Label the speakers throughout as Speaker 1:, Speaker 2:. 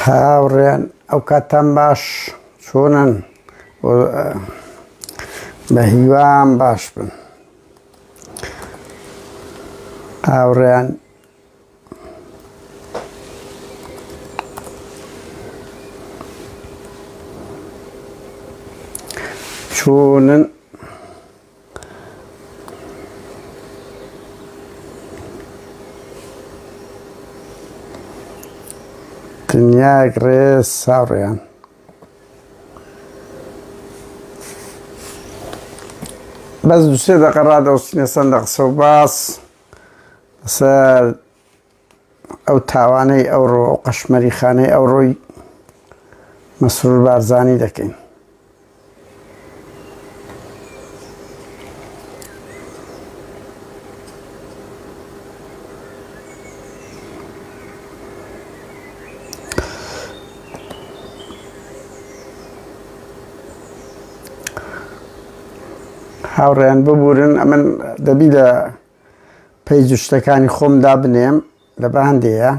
Speaker 1: هاوڕێن ئەو کاتان باش چۆنن بە هیوام باش بن هاوڕێن چۆنن دنیاک ڕێز هاوڕێیان بەس دووسێ دەقە ڕادەوستنێ سەندە قسە و باس لەسەر ئەو تاوانەی ئەوڕۆ ئەو قەشمەریخانەی ئەوڕۆی مەسرور بارزانی دەکەین هاوڕێیان ببورن ئەمن دەبی لە پەیج شتەکانی خۆمدا بنێم لە باندەیە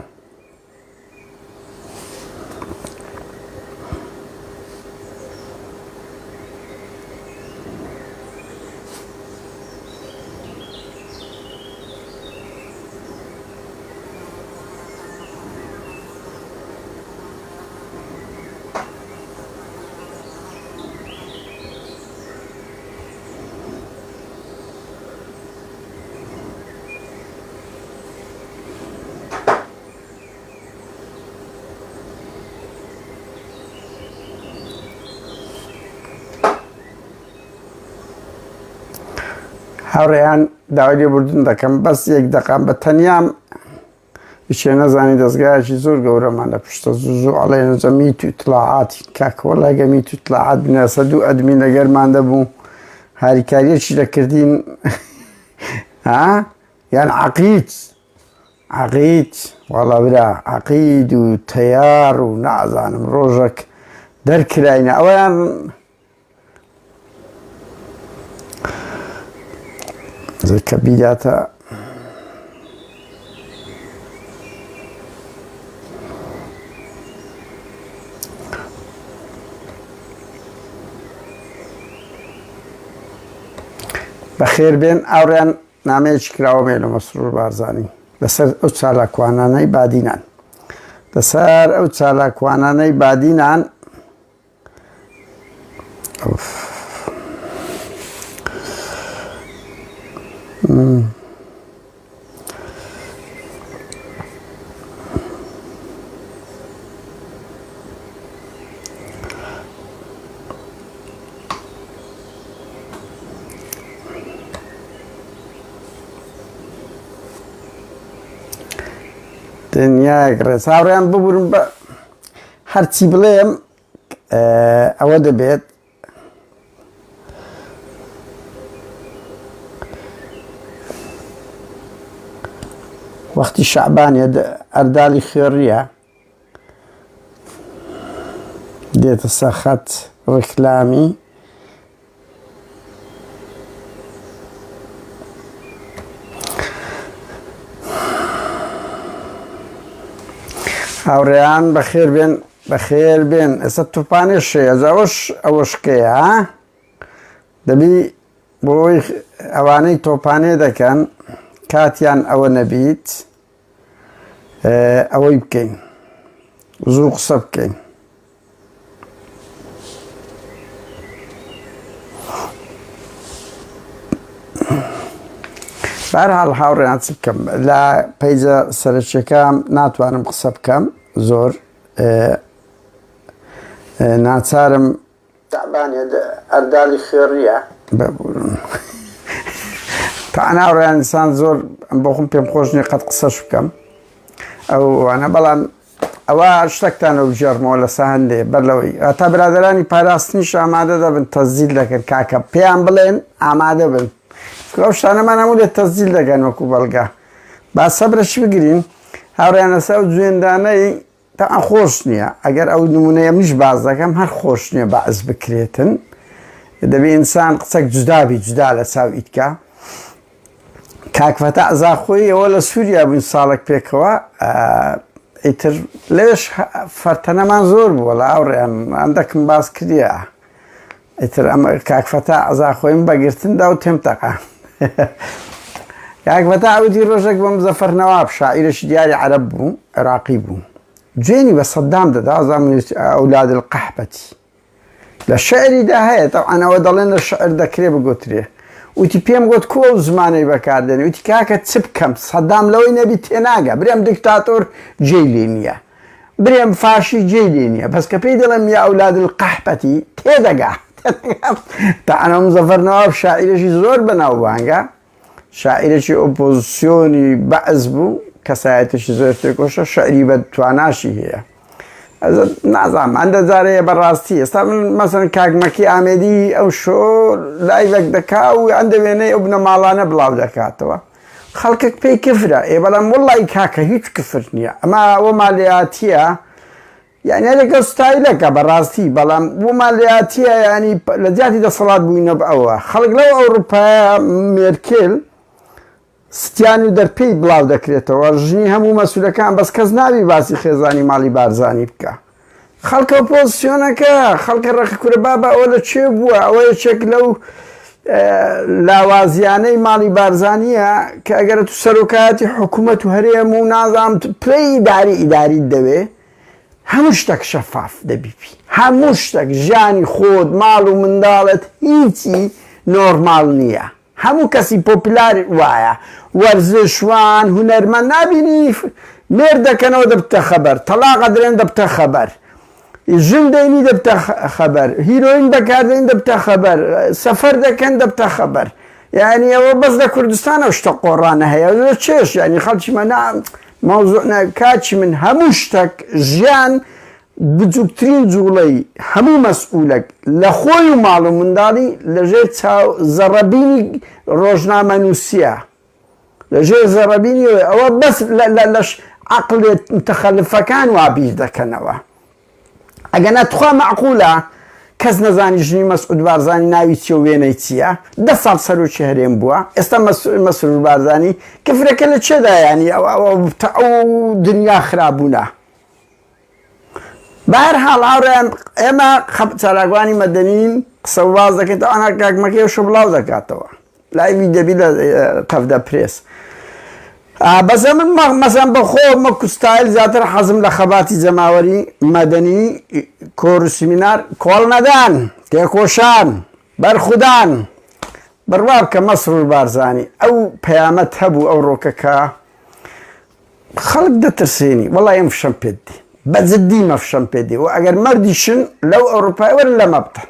Speaker 1: هاوڕێیان داوای لێبوردن دەکەم بەس یەک دەقام بە تەنیام بچێ نەزانی دەستگایەکی زۆر گەورەمان لە پشتە زوو ئەڵێنەجە میت و ئیتلاعاتی کاکە وەڵای میت و ئیتلاعات بنێسە دوو ئەدمین لەگەرمان دەبوو هاریکاریەکی دەکردین یان عەقید وەڵا برا عەقید و تەیار و نازانم ڕۆژێک دەرکراینە ئەوەیان کە بیداتە بەخێر بێن ئاوڕیان نامەیەکی کراوەمێ لە مەسرور بارزانی لەسەر ئەو چالاکوانانەی بادینان لەسەر ئەو چالاکوانانەی بادینان دنیاک ڕێز هاوڕێیان ببورن بە هەرچی بڵێم ئەوە دەبێت وەختی شەعبانێ ئەرداڵی خێڕیە دێتە سەخەت ڕێکلامی هاوڕێیان بەخێر بێن ئێستا توپانێ شێز ئەوەشکەیە دەبی بۆی ئەوانەی تۆپانێ دەکەن کاتیان ئەوە نەبیت ئەوەی بکەین زوو قسە بکەین بەهەرحاڵ هاوڕێیان چ بکەم لە پەیجە سەرچیەکەم ناتوانم قسە بکەم زۆر ناچارم تەعبانێ ئەرداڵی خێڕیە ببورن تاعن هاوڕێیان ئینسان زۆر بۆ خۆم پێم خۆش نییە قەت قسەش بکەم ئەوانە بەڵام ئەوە شتێکتانە بژێڕمەوە لەسە هەندێ بەرلەوەی تا برادەرانی پاراستنیش ئامادە دەبن تەزیل دەکەن کاکە پێیان بڵێن ئامادە بن ئەو شتانەمان هەموو لێ تەزیل دەکەن وەکو بەڵگا با سەبرەش بگرین هاوڕێیان لەسەر ئەو جوێندانەی تاعن خۆش نییە ئەگەر ئەو نمونەیە منیش باز دەکەم هەر خۆش نییە بەعز بکرێتن دەبێ ئینسان قسەک جودابی جودا لە چاو ئیتکە کاکفەتە ئەزاخۆی ئەوە لە سووریا بووین ساڵێک پێکەوە ئیتر لێش فەرتەنەمان زۆر بووە لە ئاوڕێیان ئەندەکم باس کردیە ئیتر ئەمە کاکفەتا ئەزاخۆیم بەگرتندا و تێمتەقا کاکفەتا ئەوتی ڕۆژێک بۆ مزەفەر نەواب شاعیرێکی دیاری عەرەب بوو عێراقی بوو جوێنی بە سەدام دەدا ئەزانم ئەولاد القەحبەتی لە شعریدا هەیە تەوعان ئەوە دەڵێن لە شعر دەکرێ بگوترێ وتی پێم گوت کۆ ئەو زمانەی بەکاردێنێ وتی کاکە چ بکەم سەدام لەوەی نەبی تێناگە برێم دیکتاتۆر جێی لێ نییە برێم فاشی جێی لێ نییە بەس کە پێی دەڵێم یا ئەولاد القەحبەتی تێدەگا تەعانە مزەفەر نەواب شاعیرێکی زۆر بەناوبانگە شاعیرێکی ئۆپۆزیسیۆنی بەعز بوو کەسایەتێکی زۆر تێکۆشە شعری بە تواناشی هەیە نازانم ئەندە جارەیە بەڕاستی ئێستا مەسەن کاکمەکی ئامێدی ئەو شۆ لایڤێک دەکا و ئەندە وێنەی ئەو بنەماڵانە بڵاو دەکاتەوە خەڵکێک پێی کفرە بەڵام وەڵی کاکە هیچ کفر نییە ئەمە ئەوە مالیاتیە یعنی لەگەڵ ستایلەکە بەڕاستی بەڵام بۆ مالیاتیە ینی لە جیاتی دەسەڵات بووینە ئەوە خەڵک لەو ئەوروپایە مێرکێل ستیان و دەرپێی بڵاو دەکرێتەوە ژنی هەموو مەسوولەکان بەس کەس ناوی باسی خێزانی ماڵی بارزانی بکە خەڵکە ئۆپۆزیسیۆنەکە خەڵکە ڕێکخورە بابە ئەوە لە چێ بووە ئەوە یەکێک لەو لاوازیانەی ماڵی بارزانیە کە ئەگەر تو سەرۆکایەتی حکوومەت و هەرێم و نازانم پلەی ئیداری دەوێ هەموو شتێک شەفاف دەبیبی هەموو شتێک ژیانی خۆت ماڵ و منداڵت هیچی نۆرماڵ نییە هەموو کەسی پۆپولاری وایە وەرزشوان هونەرمەند نابینی مێر دەکەنەوە دەبتە خەبەر تەلاقە درێن دەبتە خەبەر ژن دەینی دەبتە خەبەر هیرۆین بەکاردەین دەبتە خەبەر سەفەر دەکەن دەبتە خەبەر یعنی ئەوە بەس لە کوردستانە شتە قۆڕانە هەیە لە چێش ینی خەڵکی مەنا مەوزوع کاچی من هەموو شتێک ژیان بچووکترین جوڵەی هەموو مەسئولەک لە خۆی و ماڵ و منداڵی لەژێر زەڕەبینی ڕۆژنامە نووسیە لەژێر زەڕەبینی ئەوە بەس لەش عەقڵێت متەخەلفەکان وابیر دەکەنەوە ئەگەنە تخوا مەعقوولە کەس نەزانی ژنی مەسعود بارزانی ناوی چیە و وێنەی چییە 10 ساڵ سەرۆکی هەرێم بووە ئێستا مەسعود بارزانی کفرەکە لە چێدا ینی ئەو دنیا خرابوونە بەهەرحاڵ هاوڕێیان ئێمە چالاکوانی مەدەنین قسە و باز دەکەیتەوە ئەنا کاکمەکەیشە بڵاو دەکاتەوە لایوی دەبی لە قەفدە پرێس بەزە من مەسەن بەخۆ مەکو ستایل زیاتر حەزم لە خەباتی جەماوەری مەدەنی کۆر و سیمینار کۆڵ نەدان تێکۆشان بەرخودان بڕوا بکە مەسعود بارزانی ئەو پەیامەت هەبوو ئەو ڕۆکەکە خەڵک دەترسێنی وەڵای ئەم فشەم پێت دی بەجددی مەفشەم پێدێ و ئەگەر مەردیشن لەو ئەوروپای وەرن لەمە بتن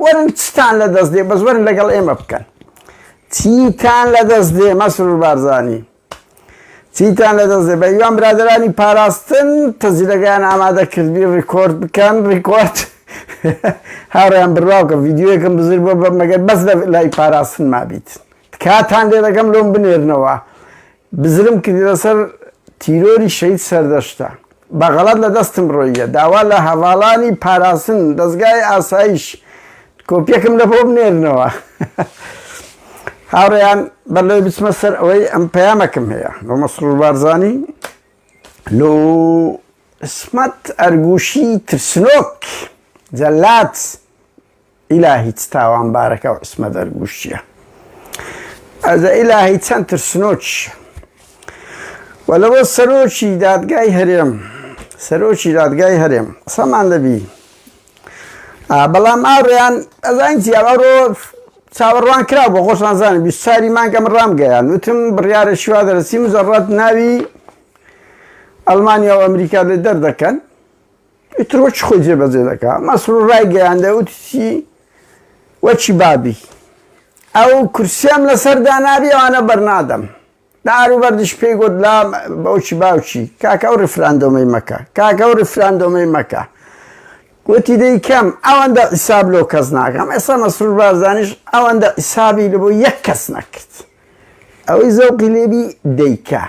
Speaker 1: وەرن چتان لە دەست دێ بەس وەرن لەگەڵ ئێمە بکەن چیتان لە دەست دێ مەسعود بارزانی چیتان لە دەست دێ بە هیوان برادرانی پاراستن تەزیلەکەیان ئامادەکردبی ڕیکۆرد بکەن ڕیکۆرد هاوڕێیان بڕوا بکە ڤیدیۆیەکەم بزر بۆ مەگەر بەس لای پاراستن مابیت کاتان لێ دەکەم لۆم بنێرنەوە بزرم کردی لەسەر تیرۆری شەید سەردەشتە بەغەڵەت لە دەستم ڕۆیە داوا لە هەواڵانی پاراستن دەستگای ئاسایش کۆپیەکەم لە بۆ بنێرنەوە هاوڕێیان بەلێ بچمە سەر ئەوەی ئەم پەیامەکەم هەیە بۆ مەسعود بارزانی لۆ عسمەت ئەرگوشی ترسنۆک جەلات ئیلاهی چ تاوانبارەکە و عسمەت ئەرگوشیە ئەزە ئیلاهی چەند ترسنۆکیە وەلەوە سەرۆکی دادگای هەرێم قسەمان دەبی بەڵام ئاڕێیان ئەزانین چی ئەوڕۆ چاوەڕوان کرا بۆ خۆشان زانم 24 مانگەم ڕامگەیان وتم بڕیارێکی وا دەرەچی مزەڕەت ناوی ئەڵمانیا و ئەمریکا لێ دەردەکەن ئیتر وەچ خۆی جێبەجێ دەکا مەسعود ڕای گەیاندە وتی وەچی بابی ئەو کورسیام لەسەر دانابی ئەوانە بەرنادەم داروبەردش پێی گوت لا بەوچی باوچی کاکە ئەو ڕفراندۆمەی مەکە گوتی دەیکەم ئەوەندە ئیساب لۆ کەس ناکەم ئێستا مەسعود بارزانیش ئەوەندە ئیسابی لە بۆ یەک کەس نەکرد ئەوەی زەوقی لێبی دەیکە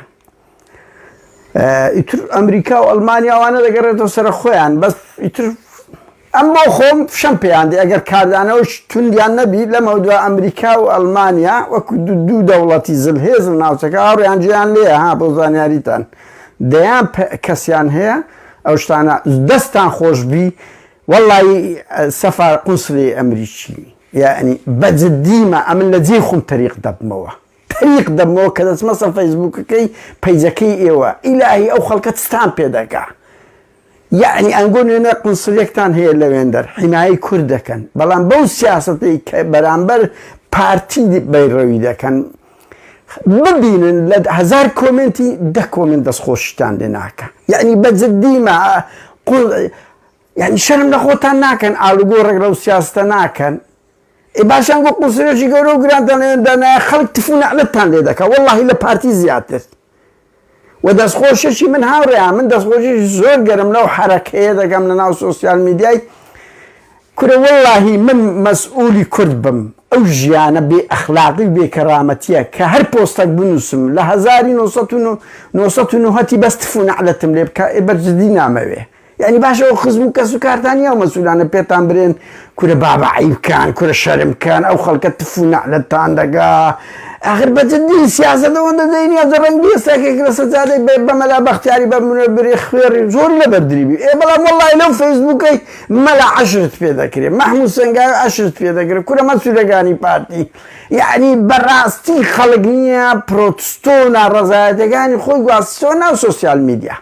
Speaker 1: ئیتر ئەمریکا و ئەڵمانیا ئەوانە دەگەڕێتەوە سەر خۆیان بەس ئیتر ئەم بۆ خۆم فشەم پێیاندێ ئەگەر کاردانەوەش توندیان نەبی لەمە دووە ئەمریکا و ئەڵمانیا وەکو دوو دەوڵەتی زلهێز ناوچەکە هاوڕێیان جیان لێیە ها بۆ زانیاریتان دەیان کەسیان هەیە ئەو شتانە دەستان خۆش بی وەڵڵی سەفار قونسڵی ئەمریکی یعنی بەجددیمە ئەمن لە جێ خۆم تەریق دەبمەوە کە دەچمە سەر فەیسبووکەکەی پەیجەکەی ئێوە ئیلاهی ئەو خەڵکە چستان پێ دەکا یعنی ئەنگۆ نوێنە قونسڵیەکتان هەیە لەوێن دەر حیمایی کورد دەکەن بەڵام بەو سیاسەتی کە بەرامبەر پارتی بەیڕەوی دەکەن ببینن لە 1000 کۆمنتی 10 کۆمنت دەستخۆشتان لێ ناکە یعنی بەجددیمە یعنی شەرم لە خۆتان ناکەن ئالوگۆ ڕێگرە و سیاستە ناکەن باشان گۆ قونسڵێکی گەورە و گرانتان دانایە خەڵک تف و نەعلەتتان لێ دەکە وەڵڵاهی لە پارتی زیاتر و دەستخۆشێکی من هاوڕێیان من دەستخۆشی زۆر گەرم لەو حرەکەیە دەگەم لە ناو سۆسیال میدیای کورە وەڵڵاهی من مەسئولی کورد بم ئەو ژیانە بێ ئەخلاقی و بێکەرامەتیە کە هەر پۆستێک بنووسم لە 1990 بەس تف و نەعلەتم لێ بکە بەرجددی نامەوێ یعنی باشەوە خزم و کەس و کارتانی ئەو مەسئولانە پێتان برێن کورە بابعی بکەن کورە شەرم بکەن ئەو خەڵکە تف و نەعلەتتان دەگا آخر بەجددی سیاسەت ئەوەندە دەینی ئەو ڕەنگی ئێستاکێک لە سەجادەی بەمەلا بەختیاری بە منێ خوێڕی زۆر لە بەردریبی بەڵام وەڵڵی لەو فەیسبووکەی مەلا عەشرت پێ دەکرێت مەحموود سەنگاوی عەشرت پێ دەکرێت کورە مەسئولەکانی پارتی یعنی بەڕاستی خەڵک نییە پرۆتستۆ و ناڕەزایەتەکانی خۆی گواستۆ ناو سۆسیال میدیا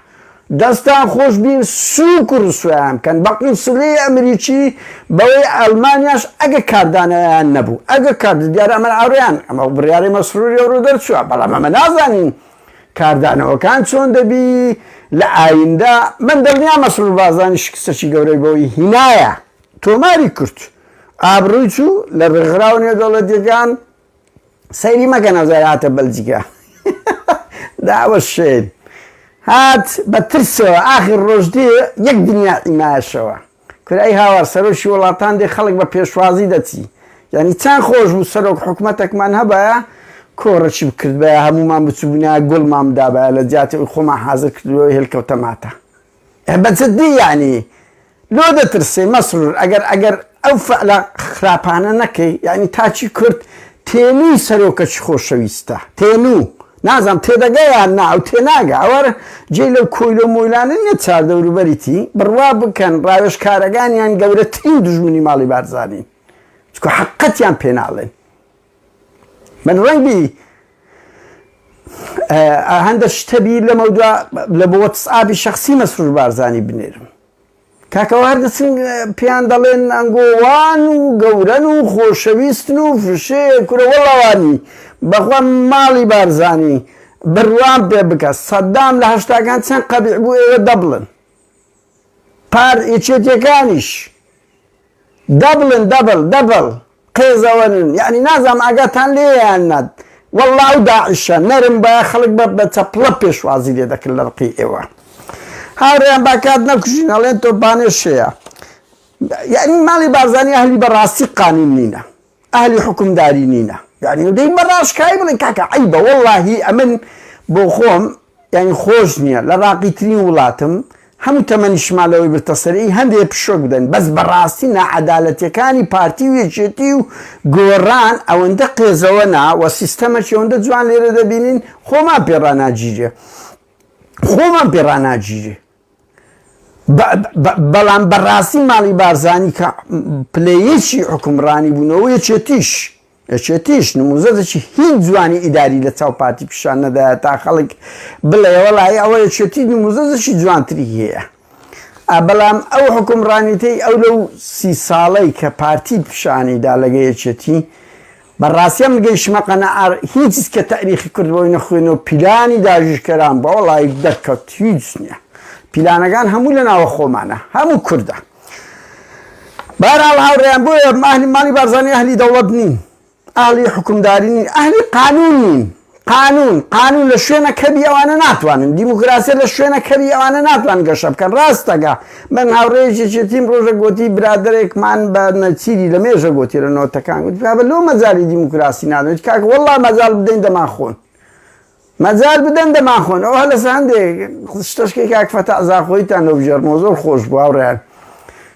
Speaker 1: دەستان خۆش بین سووک و ڕسویان بکەن بە قونسڵی ئەمریکی بەوەی ئەڵمانیاش ئەگە کاردانەیان نەبوو ئەگە کارد دیارە ئەمە ئاوریان ئەمە بڕیاری مەسروری ڕوو دەرچووە بەڵام ئەمە نازانین کاردانەوەکان چۆن دەبی لە ئایندە من دڵنیا مەسرور بازانی شکستەی گەورەی بەوەی هینایە تۆماری کورد ئابڕووی چوو لە ڕێغراو نێودەوڵەتیەکان سەیری مەکەن ئەوزای هاتە بەلجیکا داوە شێن هات بە ترسەوە ئاخر ڕۆژدێ یەک دنیا ئیمایەشەوە کورای هاوار سەرۆشی وڵاتان دێ خەڵک بە پێشوازی دەچی یعنی چەند خۆش بوو سەرۆک حکومەتێکمان هەبایە کۆڕەچی بکرد بەیە هەمومان بچوبوونە گوڵمان بدابایە لە جیاتی خۆمان حازر کردەوە هێلکەوتەماتە بەجددی یعنی لۆ دەترسێ مەسرور ئەگەر ئەو فعلە خراپانە نەکەی یعنی تاچی کورد تێنووی سەرۆکەچی خۆشەویستە تێنوو نازم تێدەگەیان ناو تێناگە ئەوە جێ لەو کۆیلۆ مۆیلانە نیە چاردەوروبەریتی بڕوا بکەن ڕاوێژکارەکانیان گەورەترین دوژمنی ماڵی بارزانین چکە حەقەتیان پێناڵێن من ڕەنگی هەندە شتەبی لەمەودا لە بۆ وەتسئابی شەخسی مەسرور بارزانی بنێرم کاکەوە هەر دەچن پێیان دەڵێن ئەنگۆوان و گەورەن و خۆشەویستن و فشێ کورە وەڵاوانی بەخوا ماڵی بارزانی بڕوان پێ بکە سەدام لە هەشتاکان چەند قەبیح بوو ئێوە دەبڵن پار ئێچێتیەکانیش دەبڵ قێزەوەنن یعنی نازام ئاگاتان لێیان نەد وەڵڵا و داعیشە نەرم بە خەڵک بە چەپڵە پێشوازی لێ دەکرد لە ڕقی ئێوە هاوڕێیان باکات نەکوژین ئەڵێن تۆ بانێشەیە یعنی ماڵی بارزانی ئەهلی بەڕاستی قانون نینە ئەهلی حکومداری نینە یعنی دەی بەڕاشکایی بڵێن کاکە عیبە وەڵڵاهی ئەمن بۆ خۆم یعنی خۆش نییە لە ڕاقیترین وڵاتم هەموو تەمەنیشمالەوەی برتەسەری هەندێک پشۆک بدەن بەس بەڕاستی نەعەدالەتیەکانی پارتی و یەکێتی و گۆڕان ئەوەندە قێزەوەنا و سیستەمەکی ئەوەندە جوان لێرە دەبینین خۆمان پێڕاناگیرێ بەڵام بەڕاستی ماڵی بارزانی کە پلەیەکی حکومڕانی بوونەوە یەکێتیش نموزەدەکی هیچ جوانی ئیداری لە چاو پارتی پیشان نەدایە تا خەڵک بڵێ وەڵای ئەوە یەکێتی نموزەدەکی جوانتری هەیە بەڵام ئەو حکومڕانیتەی ئەو لەو 30 ساڵەی کە پارتی پیشانیدا لەگە یەکێتی بەڕاستیە مگەیشمە قەنەعات هیچ کە تاریخی کردبەوەی نەخوێنەوە پیلانی داژیشکەران بە وەڵای دەرکەوت هیچ نییە پیلانەکان هەموو لە ناوە خۆمانە هەموو کوردە بەهەرحاڵ هاوڕێیان بۆیە ماڵی بارزانی ئەهلی دەوڵەت نین ئەهلی حکومداری نین ئەهلی قانون نین قانون لە شوێنە کەبی ئەوانە ناتوانن دیموکراسی لە شوێنە کەبی ئەوانە ناتوان گەشە بکەن ڕاستەگە من هاوڕێیەکێتیم ڕۆژە گوتی برادێکمان بە نەچیری لە مێژە گوتی لە نۆتەکان گوتی بە لۆ مەجای دیموکراسی نادێت کاک وەڵڵا مەجال بدەین دەمان خۆن مەجال بدەن دەمان خۆن ئەوە لەسەر هەندێک شتەشکی کاک فەتە ئەزاخۆیتان لەو ژەرمۆ زۆر خۆش بوو هاوڕێیان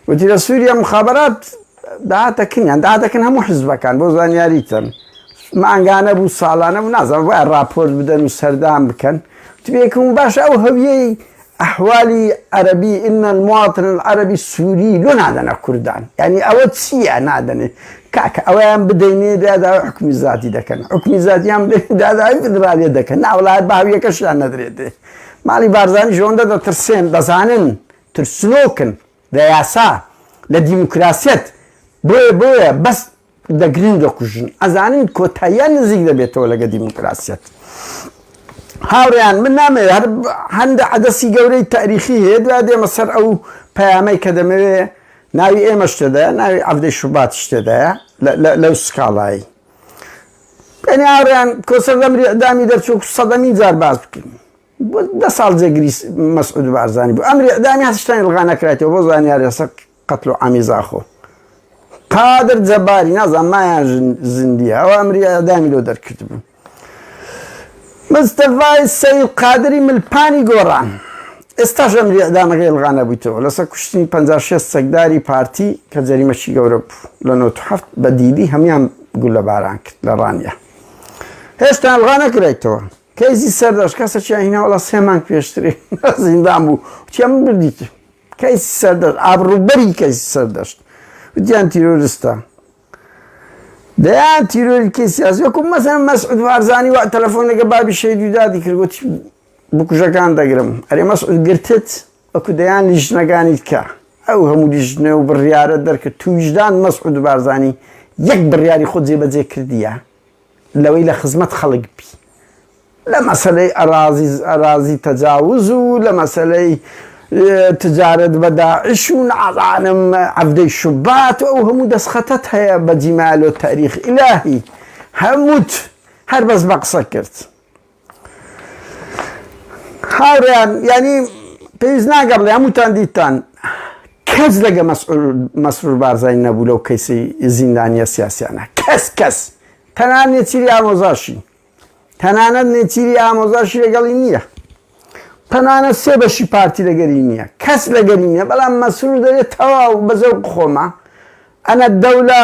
Speaker 1: وتی لە سووریا مخابرات داهاتەکەن هەموو حزبەکان بۆ زانیاریتن مانگانە بوو ساڵانە بوو نازانم وای راپۆرت بدەن و سەردان بکەن تبێکم باش ئەو هەویەی ئەحوالی عەرەبی ئین المواطن العەرەبی سووری لۆ نادەنە کوردان یعنی ئەوە چییە نادەنێ کاکە ئەوەیان بدەینێ داداوای حکمی زاتی دەکەن حکمی زاتیان بدەین داداوای فیدراڵیە دەکەن ناوەڵایەت بە هەویەکەشیان نەدرێتێ ماڵی بارزانی ژەوەندە دەترسێن دەزانن ترسنۆکن لە یاسا لە دیموکراسیەت بۆیە بەس دەگرین دەکوژن ئەزانین کۆتاییان نزیک دەبێتەوە لەگە دیموکراسیەت هاوڕێیان من نامەوێت هەندە عەدەسی گەورەی تاریخی هەیە دوای دێمە سەر ئەو پەیامەی کە دەمەوێت ناوی ئێمەش تێدایە ناوی عەبدەی شوباتیش تێدایە لەو سکاڵایی یعنی هاوڕێیان کۆسەر ئەمری ئەدامی دەرچوو سەدەمین جار باز بکەین دە ساڵ جێگری مەسعود بارزانی بوو ئەمری ئەدامی هەستشتانی ڕغا نەکرێتەوە بۆ زانیاری لەسەر قەتڵ و عامی زاخۆ قادر جەباری نازان مایان زیندیە ئەوە ئەمری ئەدامی لۆ دەرکرد بوو مستەفای سەید قادری ملپانی گۆڕان ئێستاش ئەمری ئەدامەکەی ڕغا نەبوویتەوە لەسەر کوشتنی 56 سەگداری پارتی کە جەریمەشی گەورە بوو لە 97 بە دیدی هەمیان گول لە باران کرد لە ڕانیە هێشتا ڕغا نەکرێتەوە کەیزی سەردەشت کەسەچیان هینا وەڵا 3 مانگ پێشترێ زیندان بوو چیان من بردیتە کەیسی سەردەشت ئابڕووبەری کەیسی سەردەشت وتیان تیرۆریستە دەیان تیرۆری کەی سیاسی وەکو مەسەڵەن مەسعود بارزانی وا تەلەفۆن لەگە بابی شەیدی دادی کرد گوتی بکوژەکان دەگرم ئەرێ مەسعود گرتت وەکو دەیان لیژنەکانی کە ئەو هەموو لیژنە و بڕیارە دەرکرد تو ویژدان مەسعود بارزانی یەک بڕیاری خۆ جێبەجێ کردیە لەوەی لە خزمەت خەڵک بی لە مەسەلەی ئەرازی تەجاوز و لە مەسەلەی تجارت بە داعش و نازانم عەبدەی شوبات و ئەو هەموو دەستخەتەت هەیە بە جیمال و تاریخ ئیلاهی هەمووت هەر بەس بە قسە کرد هاوڕێیان یعنی پێویست ناگە بڵێ هەمووتان دیتان کەس لەگە مەسرور بارزانی نەبوو لەو کەیسی زیندانیە سیاسیانە کەس تەنانەت نێچیری ئامۆزاشی لەگەڵی نییە تەنانەت 3 بەشی پارتی لەگەری نییە کەس لەگەری نییە بەڵام مەسرور دەرێت تەواو بە زەوق خۆمە ئەنە دەولە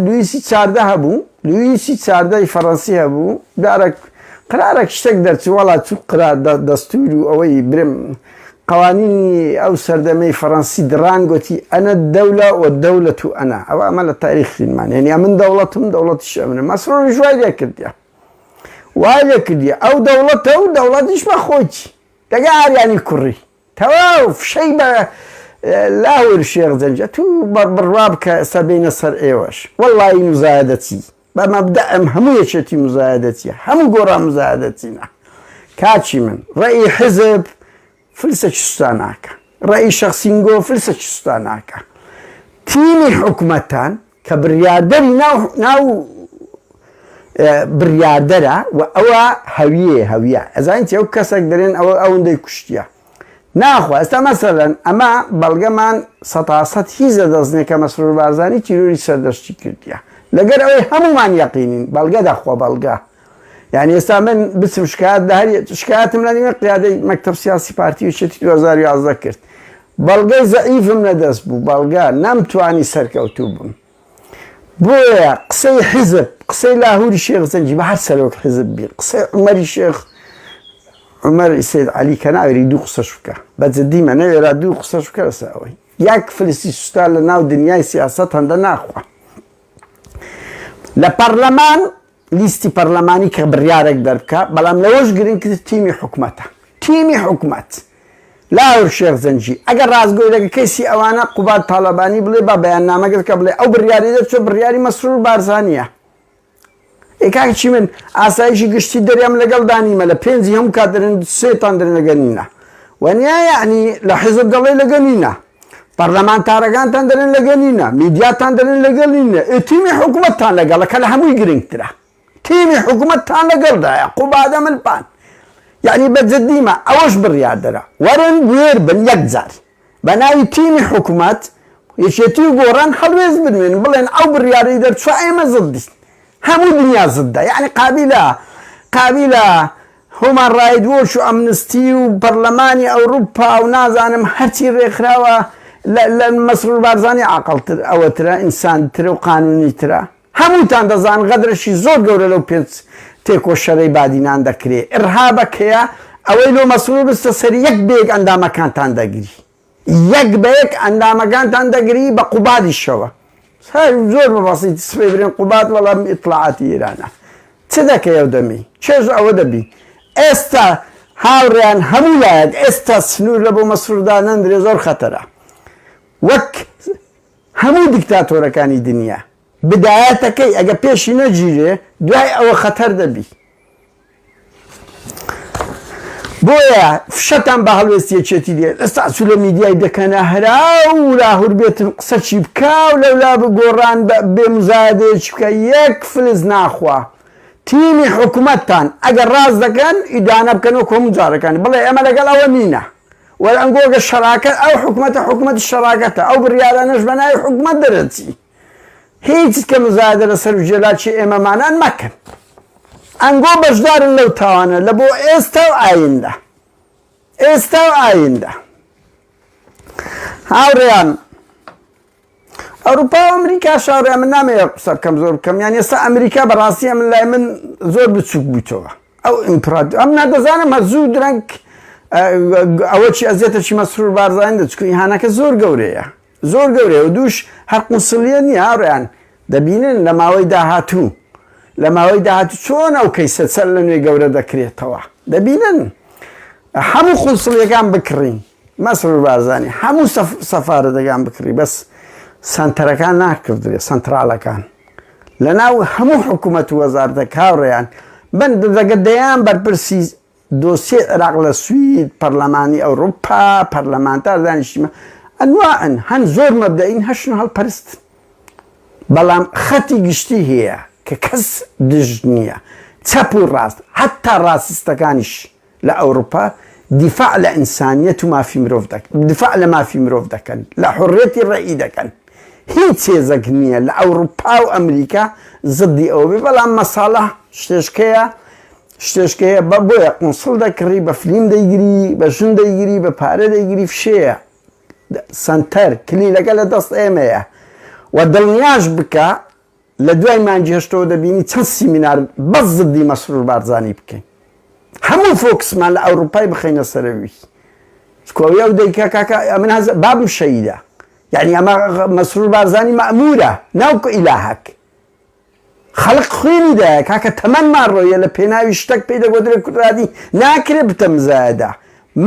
Speaker 1: لویسی 14 هەبوو لویسی 14 فەڕەنسی هەبوو قرارێک شتێک دەرچوو وەڵا چوو قرار دەستور و ئەوەی برم قوانینی ئەو سەردەمەی فەڕەنسی دڕان گوتی ئەنە دەولە و دەولەت و ئەنا ئەوە ئەمە لە تاریخینمان یعنی من دەوڵەتم دەوڵەتیش ئەمنە مەسرۆریش وای لێ کردیە ئەو دەوڵەتە و دەوڵەتیش بە خۆی دەگە ئاریانی کوڕی تەواو فشەی بە لاور شێخ زەنجە تو بڕوا بکە ئێستا بینە سەر ئێوەش وەڵڵی مزایدەتی بە مەبدەئەم هەموو یەکێتی مزایدەتیە هەموو گۆڕان مزایدەتینە کاچی من ڕێی حزب فلسەکی سوستا ناکە ڕێی شەخسینگۆ فلسەکی سوستا ناکە تیمی حکومەتان کە بڕیاردەری ناو بڕیاردەرە و ئەوە هەویە ئەزانیتی ئەو کەسێک دەرێن ئەوە ئەوەندەی کوشتیە ناخوا ئێستا مەسەلەن ئەمە بەڵگەمان 100% هیچ دەدەستنێ کە مەسرور بارزانی تیرۆری سەردەشتی کردیە لەگەر ئەوەی هەمومان یەقینین بەڵگە دەخوا بەڵگە یعنی ئێستا من بچم شکایەتم لە نیمە قیادەی مەکتەب سیاسی پارتی وچێتی 2011 کرد بەڵگەی زەعیفم لەدەست بوو بەڵگە نەمتوانی سەرکەوتوو بووم بۆیە قسەی حیزب قسەی لاهوری شێخ زەنجی بە هەر سەرۆک حیزب بیر قسەی عومەری شێخ عومەر سید عەلی کە ناوێری دوو قسەش بکە بە جددیمە نەوێرا دوو قسەش بکە لەسەر ئەوەی یەک فلسی سوستا لە ناو دنیای سیاسەت هەندە ناخوا لە پەرلەمان لیستی پەرلەمانی کە بڕیارێک دەربکە بەڵام لەوەش گرنگتر تیمی حکومەتە تیمی حکومەت لاور شێخ زەنجی ئەگەر ڕازگۆی لەگە کەسی ئەوانە قوبات تاڵەبانی بڵێ با بەیاننامەگەر کە بڵێ ئەو بڕیاری دەرچۆ بڕیاری مەسرور بارزانیە ئێکاکچی من ئاسایشی گشتی دەریام لەگەڵ دانیمە لە پێنجی هەموو کات دەرێن سێتان دەرێن لەگەنینە وەنیا یعنی لە حیزب دەڵێ لەگەنینە پەرلەمانتارەکانتان دەرێن لەگەنینە میدیاتان دەرێن لەگەڵینە تیمی حکومەتتان لەگەڵەکە لە هەمووی گرنگترە تیمی حکومەتتان لەگەڵدایە قوبادە ملپان یعنی بە جددیمە ئەوەش بڕیاردەرە وەرن وێر بن یەک جار بە ناوی تیمی حکومەت یەکێتی و گۆڕان هەڵوێز بنوێن بڵێن ئەو بڕیارەی دەرچوە ئێمە زدی هەموو دنیا زدە یعنی قابلە هۆمان ڕاید وۆش و ئەمنستی و پەرلەمانی ئەوروپا و نازانم هەرچی ڕێکخراوە لە مەسرور بارزانی عاقڵتر ئەوەترە ئینسانترە و قانونیترە هەمووتان دەزان غەدرەشی زۆر گەورە لەو پێنج تێکۆشەرەی بادینان دەکرێت ئرهابەک هەیە ئەوەی لۆ مەسرور بستە سەر یەک بەیەک ئەندامەکانتان دەگری یەک بەیەک ئەندامەکانتان دەگری بە قوبادیشەوە زۆر بەبەسیتی سبەی برێن قوباد وەڵام ئیطلاعاتی ئێرانە چ دەکەی ئەو دەمی چێژ ئەوە دەبی ئێستا هاوڕێیان هەموو لایەک ئێستا سنوور لە بۆ مەسرووردا نەندرێ زۆر خەتەرە وەک هەموو دیکتاتۆرەکانی دنیا بدایەتەکەی ئەگە پێشی نەگیرێ دوای ئەوە خەتەر دەبی بۆیە فشەتان بە هەڵوێستیەکێتی دێت ئێستا چوو لە میدیای دەکەنە هەراورا هوربێتن قسە چی بکە و لەولا بگۆڕان بێ مزایدەیەکی بکە یەک فلز ناخوا تیمی حکوومەتتان ئەگەر ڕاست دەکەن ئیدانە بکەنەوە کۆمو جارەکان بڵێ ئەمە لەگەڵ ئەوە نینە وەرئەنگۆگە شەراکەت ئەو حکوومەتی شەراکەتە ئەو بڕیارانەش بە ناوی حکوومەت دەرەچی هیچ کە مزایدە لەسەر جێلاکی ئێمەمانان مەکەن ئەنگۆ بەشدارن لەو تاوانە لە بۆ ئێستا و ئایندە ئێستا و ئایندە هاوڕێیان ئەوروپا و ئەمریکا شاڕێ من نامەیە قسە بکەم زۆر بکەم یان ئێستا ئەمریکا بەڕاستیە من لای من زۆر بچووک بوویتەوە ئەو ئیمپرات ئەم نادەزانم هەرزوو درەنگ ئەوە چی ئەزیێتە چی مەسرور بارزانین دەچکو ئیهانەکە زۆر گەورەیە زۆر گەورەیە و دووش هەر قونسڵیە نییە هاوڕێیان دەبینن لە ماوەی داهاتوو لە ماوەی داهاتوو چۆن ئەو کەیسە چەر لە نوێ گەورە دەکرێتەوە دەبینن هەموو قونسڵیەکان بکڕین مەسرور بارزانی هەموو سەفارەتەکان بکڕی بەس سنتەرەکان ناکردوێ سنترالەکان لەناو هەموو حکوومەت و وەزارەتە هاوڕێیان بن دەگەدەیان بەرپرسی دۆسیێ عێراق لە سوید پەرلەمانی ئەوروپا پەرلەمانتار دانیشتیمە ئەنواعن هەن زۆر مەبدەئین هەشن هەڵپەرستن بەڵام خەتی گشتی هەیە کە کەس دژ نییە چەپ و ڕاست حتا ڕاستستەکانیش لە ئەوروپا دیفاع لە ئینسانیەت و مافی مرۆڤ دەکەن دیفاع لە مافی مرۆڤ دەکەن لە حڕیەتی ڕێئی دەکەن هیچ هێزەک نییە لە ئەوروپا و ئەمریکا زدی ئەوە بێ بەڵام مەساڵە شتێشکەیە بۆیە قونسڵ دەکڕی بە فلیم دەیگری بە ژن دەیگری بە پارە دەیگری فشەیە سنتەر کلیلەکە لە دەست ئێمەیە و دڵنیاش بکە لە دوای مانگی هەشتەوە دەبینی چەند سیمینار بەس زدی مەسرور بارزانی بکەین هەموو فۆکسمان لە ئەوروپای بخەینە سەرەوی کۆویە و دەیکە کاکە من بابم شەیدە یعنی ئەمە مەسرور بارزانی مەئمورە ناوکە ئیلاهەک خەڵق خوێنی دایە کاکە تەمەنمان ڕۆیە لە پێناوی شتێک پێی دەگۆدرێت کوردادی ناکرێت بتە مزایەدا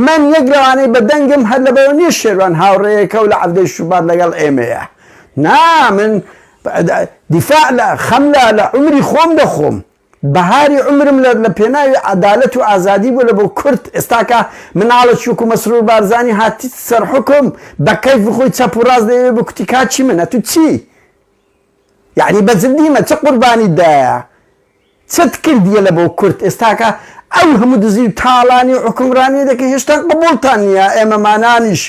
Speaker 1: من یەک لەوانەی بە دەنگم هەر لەبەوە نییە شێروان هاوڕێیەکە و لە عەفدەی شوبات لەگەڵ ئێمەیە نا من دیفاع لە خەملا لە عمری خۆم دەخۆم بەهاری عمرم لە پێناوی عەدالەت و ئازادی بوو لە بۆ کورد ئێستاکە مناڵە چووکو مەسرور بارزانی هاتی سەر حکم بە کەیف خۆی چەپ و ڕاست دەیەوێت بە کوتی کاچی منە تو چی یعنی بەجددیمە چه قوربانی دایە چت کردیە لە بۆ کورد ئێستاکە ئەو هەموو دزی و تاڵانی و حکومڕانی دەکە هێشتا قبوڵتان نییە ئێمەمانانیش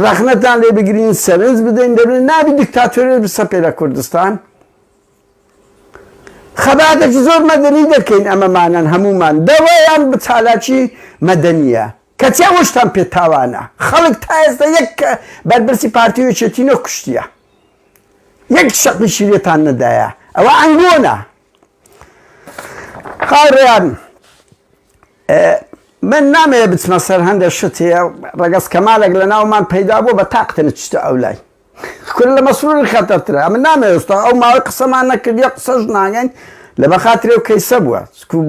Speaker 1: ڕەخنەتان لێ بگرین سەرنج بدەین دەبێت نابی دیکتاتۆریەت بسەپێ لە کوردستان خەباتێکی زۆر مەدەنی دەکەین ئەمەمانان هەمومان دەوایان بە چالاکی مەدەنیە کەچیا وەشتان پێ تاوانە خەڵک تا ئێستا یەک بەرپرسی پارتی وێچێتی نەکوشتیە یەک شەقی شیرێتان نەدایە ئەوە ئەنگۆنە هاوڕێیان من نامەیە بچمە سەر هەندێک شت هەیە ڕەگەز کەمالێک لە ناومان پەیدا بوو بە تاقتنە چتە ئەو لای کورد لە مەسروری خەتەرترە من نامەوێت ئێستا ئەو ماوەی قسەمان نەکردیە قسەش ناگەین لە بەخاترێ و کەیسە بووە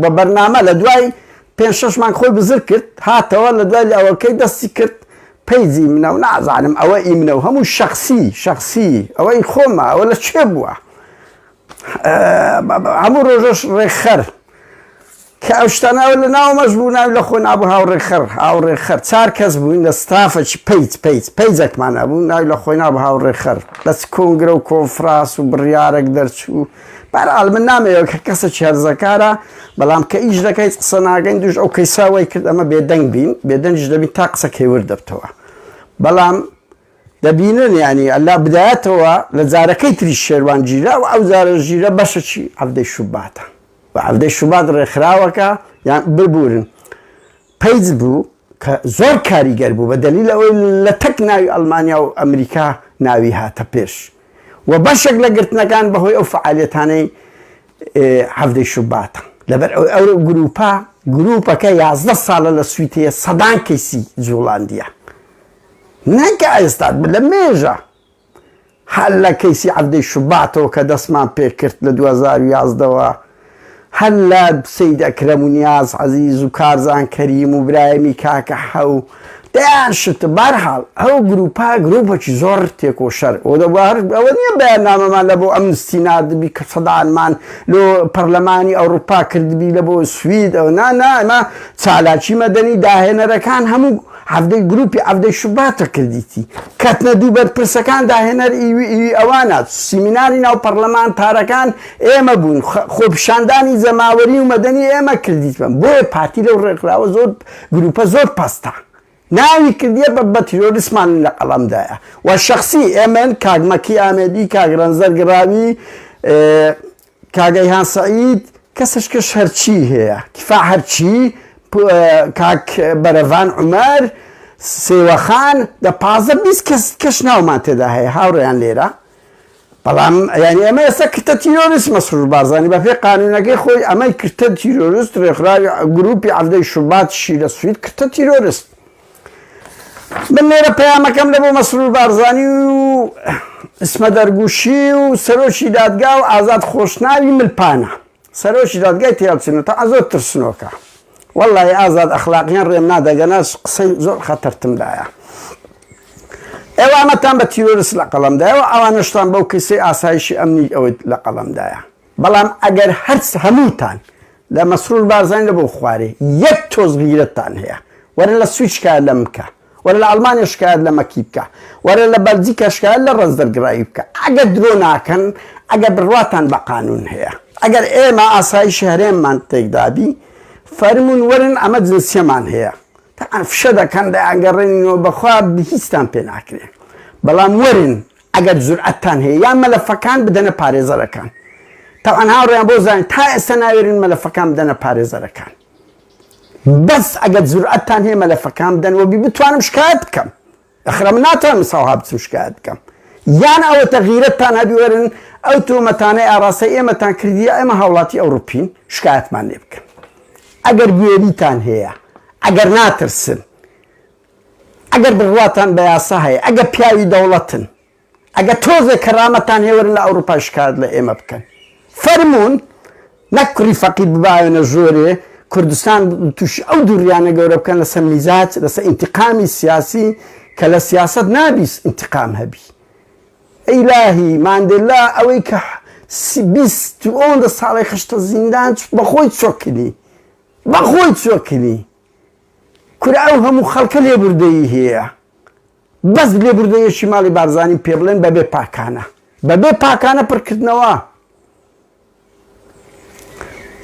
Speaker 1: بە بەرنامە لە دوای 5-6 مانگ خۆی بزر کرد هاتەوە لە دوای ئەوەکەی دەستی کرد پەیجی منە و نازانم ئەوە ئی منە و هەموو شەخسی ئەوەی خۆمە ئەوە لە کوێ بووە هەموو ڕۆژەش ڕێکخەر کە ئەو شتانەوە لە ناومەش بوو ناوی لە خۆ نابوو هاوڕێخەر 4 کەس بووین لە ستافەکی پەیجێکمان هەبوو ناوی لە خۆی نابوو هاوڕێخەر دەس کۆنگرە و کۆنفراس و بڕیارێک دەرچوو بەرحاڵ من نامەوێت کە کەسێکی هەرزەکارە بەڵام کە ئیش دەکەیت قسە ناگەین دوش ئەو کەیساوای کرد ئەمە بێدەنگ بین بێدەنگش دەبین تا قسەکەی وردەبتەوە بەڵام دەبینن یعنی ئەلا بدایەتەوە لە جارەکەی تری شێروانگیرە و ئەو جارە ژیرە بەشەکی عەفدەی شوباتە و عەفدەی شوبات ڕێکخراوەکە یان ببورن پەیج بوو کە زۆر کاریگەر بوو بە دەلیل ئەوەی لە تەک ناوی ئەڵمانیا و ئەمریکا ناوی هاتە پێش وبەشێک لە گرتنەکان بەهۆی ئەو فعالیەتانەی هەفتەی شوباتە لەبەر ئەو گروپەکە 11 ساڵە لە سویتەیە سەدان کەیسی جوڵاندیە نەکە ئێستا لە مێژە هەر لە کەیسی هەفتەی شوباتەوە کە دەستمان پێکرد لە 2011ەوە هەر لە سەید ئەکرەم و نیاز عەزیز و کارزان کەریم و برایەمی کاکە حەو دەیان شتە بەرحاڵ ئەو گروپێکی زۆر تێکۆشەر ئەوە نییە بەیاننامەمان لە بۆ ئەمنستی نردبی کە سەدانمان لۆ پەرلەمانی ئەوروپا کردبی لە بۆ سوید ئەو ئەمە چالاکی مەدەنی داهێنەرەکان هەموو هەفتەی گروپی هەفتەی شوباتە کردیتی کەتنە دوو بەرپرسەکان داهێنەر ئیوی ئەوانە سیمیناری ناو پەرلەمانتارەکان ئێمە بوون خۆپیشاندانی زەماوەری و مەدەنی ئێمە کردیتمە بۆیە پارتی لەو ڕێکخراوە زۆر گروپە زۆر پەستە ناوی کردیە بە تیرۆریسمان لە قەڵەمدایە و شخصی ئێمن کاگمەکی ئامێدی کاگرەنزەر گراوی کاگەیهان سەعید کەسشکەش هەرچی هەیە کیفا هەرچی کاک بەرەڤان عومەر سێوەخان دە 15-20 کەس ناومان تێدا هەیە هاوڕێیان لێرە بەڵام یعنی ئەمە ئێستا کردە تیرۆریست مەسرور بارزانی بەپێ قانونەکەی خۆی ئەمەی کردە تیرۆریست ڕێکخراوی گروپی هەفتەی شوباتشی لە سوید کردە تیرۆریست من لێرە پەیامەکەم لە بۆ مەسرور بارزانی و ئسمە دەرگوشی و سەرۆکی دادگا و ئازاد خۆشناوی ملپانە سەرۆکی دادگای تێهەڵچنەوە تا زۆر ترسنۆکە وەڵڵی ئازاد ئەخلاقیان ڕێم نادەگەنە قسەی زۆر خەتەرتمدایە ئێوانەتان بە تیرۆریست لە قەڵەمدایەوە ئەوانەشتان بەو کیسەی ئاسایشی ئەمنی ئەوەی لە قەڵەمدایە بەڵام ئەگەر هەمووتان لە مەسرور بارزانی لە بۆ خوارێ یەک تۆز غیرەتتان هەیە وەرە لە سویچ کار لە مکە وەرە لە ئەڵمانیا شکایەت لە مەکی بکە وەرە لە بەلجیکا شکایەت لە ڕەنزدەرگرایی بکە ئەگەر درۆ ناکەن ئەگەر بڕواتان بە قانون هەیە ئەگەر ئێمە ئاسایشی هەرێممان تێکدابی فەرمون وەرن ئەمە جنسیەمان هەیە تاان فشە دەکەن دەیانگەڕێنینەوە بەخوا هیچتان پێ ناکرێن بەڵام وەرن ئەگەر جورئەتتان هەیە یان مەلەفەکان بدەنە پارێزەرەکان تاوان هاوڕێیان بۆ زانین تا ئێستا ناوێرن مەلەفەکان بدەنە پارێزەرەکان بەس ئەگەر جورئەتتان هەیە مەلەفەکان بدەنەوە بتوانم شکایەت بکەم ئەخرە من ناتوانم ساڵها بچم شکایەت بکەم یان ئەوەتە غیرەتتان هەبی وەرن ئەو تۆمەتانەی ئاڕاستەی ئێمەتان کردیە ئێمە هاوڵاتی ئەوروپین شکایەتمان لێ بکەن ئەگەر گوێریتان هەیە ئەگەر ناترسن ئەگەر بڕواتان بە یاسا هەیە ئەگەر پیاوی دەوڵەتن ئەگەر تۆزێک کەرامەتان هەیە وەرن لە ئەوروپا شکایەت لە ئێمە بکەن فەرمون نەکوڕی فەقیر ببایەنە ژۆرێ کوردستان تووشی ئەو دووریانە گەورە بکەن لەسەر میزاج لەسەر ئینتقامی سیاسی کە لە سیاست نابیست ئینتقام هەبی ئەیلاهی ماندێلا ئەوەی کە 20 ساڵی خشتە زیندان بەخۆی چۆکلی بەخۆی چۆکلی کورە ئەو هەموو خەڵکە لێبوردەیی هەیە بەس لێبوردەیەکی ماڵی بارزانی پێ بڵێن بەبێ پاکانە بەبێ پاکانە پڕکردنەوە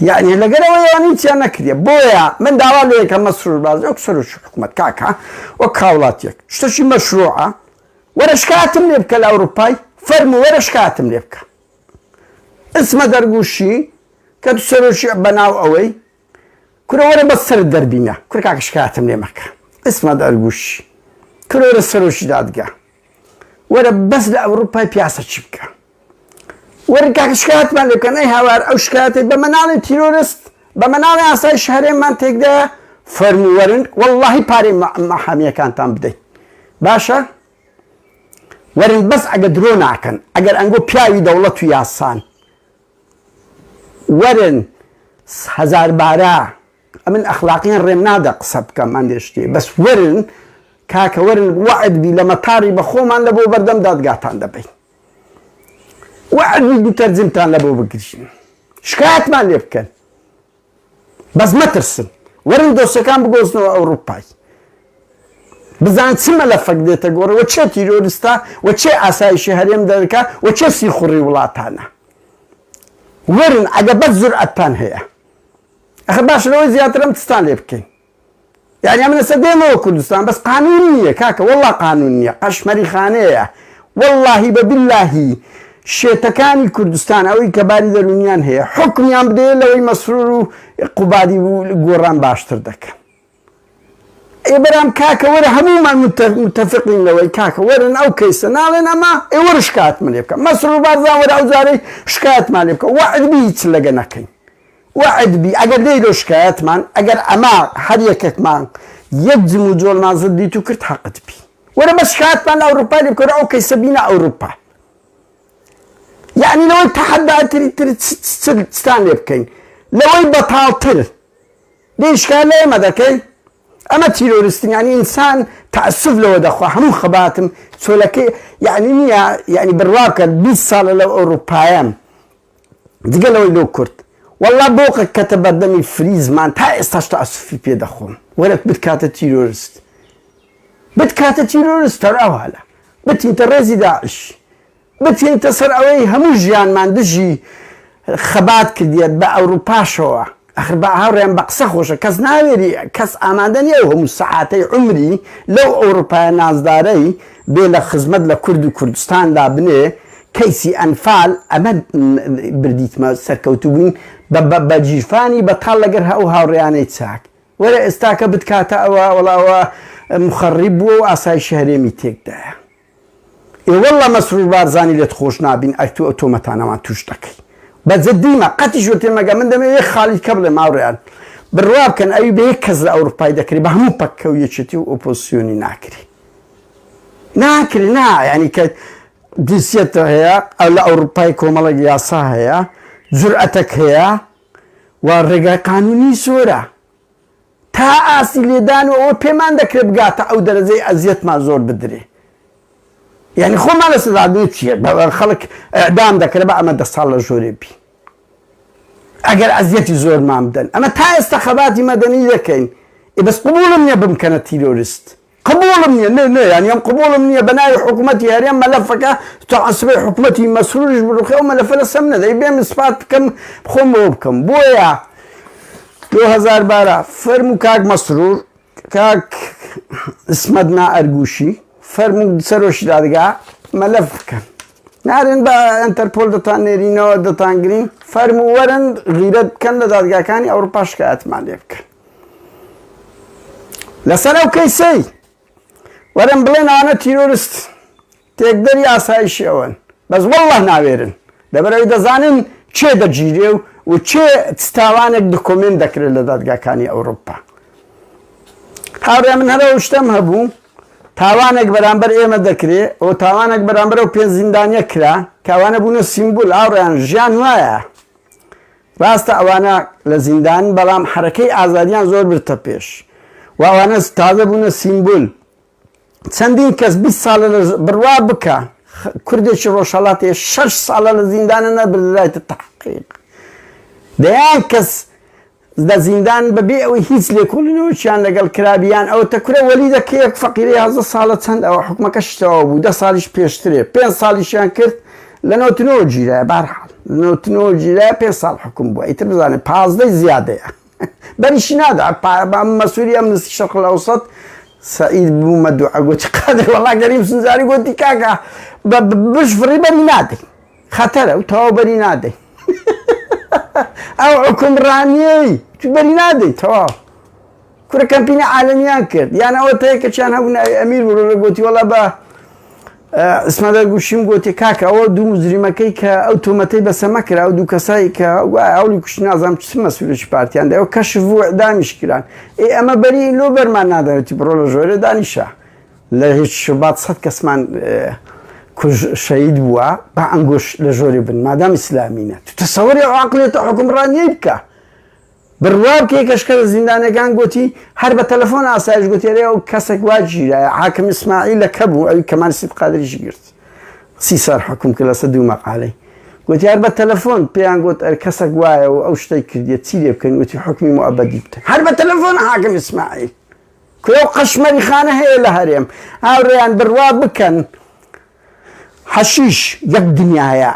Speaker 1: یعنی لەگەرەوە یانی چیان نەکردە بۆیە من داوا لێ یەکەم مەسرور بارزانی وەک سەرۆکی حکوومەت کاکە وەک هاوڵاتیەک شتێکی مەشروعە وەرە شکایەتم لێ بکە لە ئەوروپای فەرموو وەرە شکایەتم لێ بکە ئسمە دەرگوشی کە تو سەرۆکی بەناو ئەوەی کورە وەرە بە سەر دەربینە کورە کاکە شکایەتم لێ مەکە ئسمە دەرگوشی کورە وەرە سەرۆکی دادگا وەرە بەس لە ئەوروپای پیاسە چی بکە وەرە کاکە شکایەتمان لێ بکەن ئەی هاوار ئەو شکایەتێک بە مەناڵی تیرۆریست بە مەناڵی ئاسایش هەرێممان تێکدایە فەرموو وەرن وەڵڵاهی پارەی مەحامیەکانتان بدەین باشە وەرن بەس ئەگە درۆ ناکەن ئەگەر ئەنگۆ پیاوی دەوڵەت و یاسان وەرن هەزار بارە ئەمن ئەخلاقیان ڕێم نادە قسە بکەم ئەندێشتێ بەس وەرن کاکە وەرن وەعدبی لە مەتاری بە خۆمان لە بۆ بەردەم دادگاتان دەبین وەعدبی دوتەرجمتان لە بۆ بگرین شکایەتمان لێ بکەن بەس مەترسن وەرن دۆسیەکان بگۆزنەوە ئەوروپای بزان چ مەلەفەک دێتە گۆڕە وە چێ تیرۆریستە وە چێ ئاسایشی هەرێم دەرکا وە چێ سیخوڕی وڵاتانە وەرن ئەگە بەس جورئەتتان هەیە ئەخە باشەوەی زیاترم تستان لێ بکەین یعنی ئەمە لەسەر دێمەوە کوردستان بەس قانون نییە کاکە وەڵڵا قانون نییە قەشمەری خانەیە وەڵڵاهی بەبیللاهی شێتەکانی کوردستان ئەوەی کە باری دەرونیان هەیە حکمیان بدەیە لەوەی مەسرور و قوبادی و گۆڕان باشتر دەکەن إبرام كاكا ورا هموما متفقين لوي كاكا ورا أو كيسا نالين أما ورا شكات ماليبكا مصر بارزان ورا أوزاري شكات ماليبكا وعد بي تلقناكين وعد بي أقر ديلو شكات مان أقر أما حريكك مان يجزمو جول نازل ديتو كرت حقت بي ورا بس شكات مان أوروبا ليبكا ورا أو كيسا بينا أوروبا يعني لو تحدى تري تستان ليبكين لو بطالتر ليش كان ليه ماذا كي أما تيرورستين يعني إنسان تأسف له دخوا همو خباتم سولكي يعني بالواقع 20 سنة لو أوروبايان دقا لو كرت والله بوقك كتب دمي فريز مان تا استاش تأسف في بيه دخوم ولك بتكاتا تيرورست بتكاتا تيرورست تراو هلا بتين ترزي داعش بتين تصر اوي همو جيان مان دجي خبات كديت بأوروبا شوا آخر هاوريان بقصة خوشة كس ناويري كس آمادني هم ساعاتي عمري لو أوروبا نازداري بين خدمت لكرد وكردستان لابني كيسي أنفال أمد برديت ما سركوتوين بجيفاني بطال لقرها أو هاورياني تساك ولا استاكا بتكاتا ولا مخرب وأساي شهري ميتيك ده والله مسرور بارزاني لتخوش نابين أكتو أوتوماتانا ما توشتكي بس ديما قتش وتلمجا من دم خالد قبل ما وريان بالرواب كان أي بيكز الأوروباي دكري بهمو بكو يشتي وأوبوزيوني ناكري يعني ك جنسيته هي أو الأوروباي كومالا جياسا هي جرأتك هي والرجع قانوني سورة تا أصلي دانو أو بيمان دكري بقاطع أو درزي أزيت ما زور بدري يعني خو ما لسه شيء خلق اعدام ذكر بقى ما دصال جوري بي اگر ازيتي زور ما مدن اما تا استخباراتي مدنيه كاين بس قبول مني بامكانه تيرورست قبول مني لا يعني يوم قبول مني بناي حكومتي هريم ملفك تعصب حكومتي مسرور بالرخي وملف السمنه ذي بين صفات كم خم وبكم بويا 2000 بارا فرمو كاك مسرور كاك اسمدنا ارجوشي فرمو سروش دادگاه ملف کن نارن با انترپول دتان نرینو دتان گرین فرمو ورن غیرت کن دادگاه کانی اروپا شکایت مالیف کن لسنا و کیسی ورن بلین آنا تیرورست تقدری آسایشی اون بس والله ناویرن دبرای دزانن چه دجیریو و چه تستاوانک دکومنت دکره لدادگاه کانی اروپا هاوری من هر اوشتم هبو تاوانك برامبر ايما دكري او تاوانك برامبر او بين زندانيا كرا كوانا بونا سيمبول اوريان جان وايا راستا اوانا لزندان بلام حركي ازاديان زور برتبيش وانا تازه بونا سيمبول چندين كس 20 سال برواب بكا كردش روشالاتي 6 سال لزنداننا بالراية التحقيق ديان كس دا زندان ببيع وهيز لكل نوشان لقال كرابيان او تكره وليدك كيك فقيري هذا صالة سند او حكمك اشتوابو دا صالش بيشتري 5 سالش كرت لانو تنوجي لا برحال لانو تنوجي لا 5 سال حكم بو ايتر بزاني 15 زيادة بريش نادا مسؤولية من الشرق الاوسط سعيد بو مدو عقوتي قادر والله قريب سنزاري قوتي كاكا بشفري بري نادي خطر او تو بري نادي او حكم رانيي شو بري نادي توا كره كامبيني عالميان كرد يعني او تيك كان هبنا امير ورا قوتي والله با اسمه ده گوشیم گوتی کاکا او دو مجرمکی که اتوماتی بس مکر او دو کسایی که اولی کش نازم چه مسئولش پارتیان ده او کشف و اعدامش کردن اما بری لو برمان نداره تی برو لجوره دانیشه لهیچ شبات صد کس من کج شهید بوا با انگوش لجوره بن مادام اسلامینه تو تصوری عقلیت حکمرانی بکه برواب که کشکر زندانه کان گوتی هر به تلفن آسایش گوتی ری او کسک واجی حاکم اسماعیل کبو ای کمان سید قادریش گرت سی سال حکم کلا صدو مقاله گوتی هر به تلفن پیان گوت کسک وای او شتی کردی تیری بکن گوتی حکمی مؤبدی بته هر به تلفن حاکم اسماعیل کلو قشمری خانه هی لهریم هاوریان برواب بکن حشیش یک دنیایا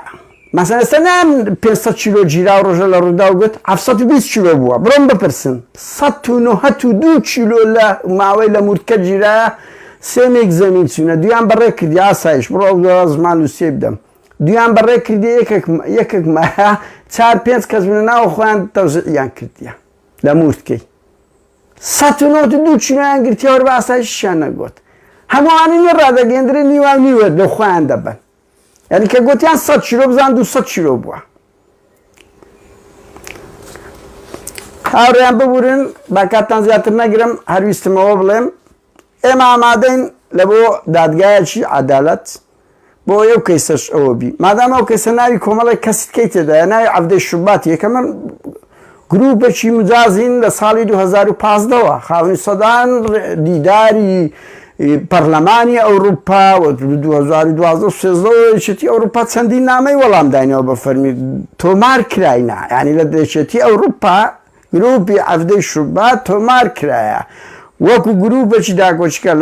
Speaker 1: مثلا سنم 500 کیلو جیرا و رجل رودا و گفت 720 کیلو بوا برام بپرسن 192 کیلو لا معوی لمرکز جیرا سمیک زمین سونه دیام برای کردی آسایش برای از مالوسی بدم دیام برای کردی یک ما 4-5 کس من ناو خوان توزیعیان کردی لمرکز ساتونوت دو چیان گرتی اور باسای شانه گوت همانی نراده گندری نیوان نیود دخوان دبن یعنی که گوتیان 100 کیلو بزن 200 کیلو بوا هاوریان ببورن باکاتان زیادتر نگیرم هر ویستمو بلیم اما آمادین لبو دادگاه چی عدالت بو یو کیسش او بی مادام او کیس ناوی کومالای کسید کیته ده ناوی عبد الشباتی کمان گروپ چی مجازین لسالی 2015 و خاونی صدان دیداری پارلمانی اروپا و 2012 شتی اروپا چندین نامه ولام داینو بفرمی تومار کراینا یعنی لدشتی اروپا گروپی عبد الشبات تومار کرایا وکو گروپ چی داگوش که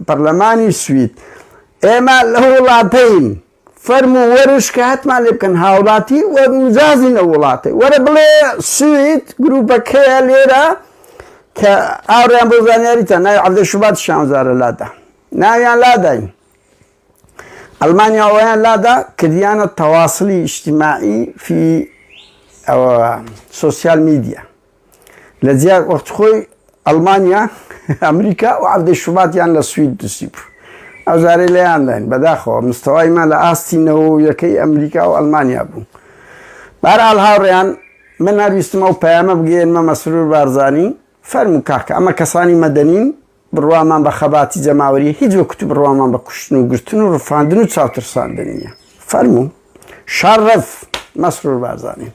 Speaker 1: پارلمانی سوید اما لولاتین فرمو ورش که حتما لبکن هاولاتی و مجازین اولاتی ور بله سوید گروپا که لیره که آوریان بوزانیاری تا نای عبد الشبات شانزار لادا نایان لادا ألمانيا وين لادا كديانة تواصلي اجتماعي في سوشيال ميديا لذلك وقت خوي ألمانيا أمريكا وعبد الشبات يعني للسويد تسيب أوزاري ليان لين بداخو مستوى ما لأستينه يكي أمريكا وألمانيا بو بارال هاوريان من هر يستمعوا بياما بقين ما مسرور بارزاني فرمو كاكا أما كساني مدنين بروامان بخباتي جماوري هيج وقت بروامان بكشنو قرتنو رفاندنو تساوتر ساندنية فرمو شرف مسرور بارزاني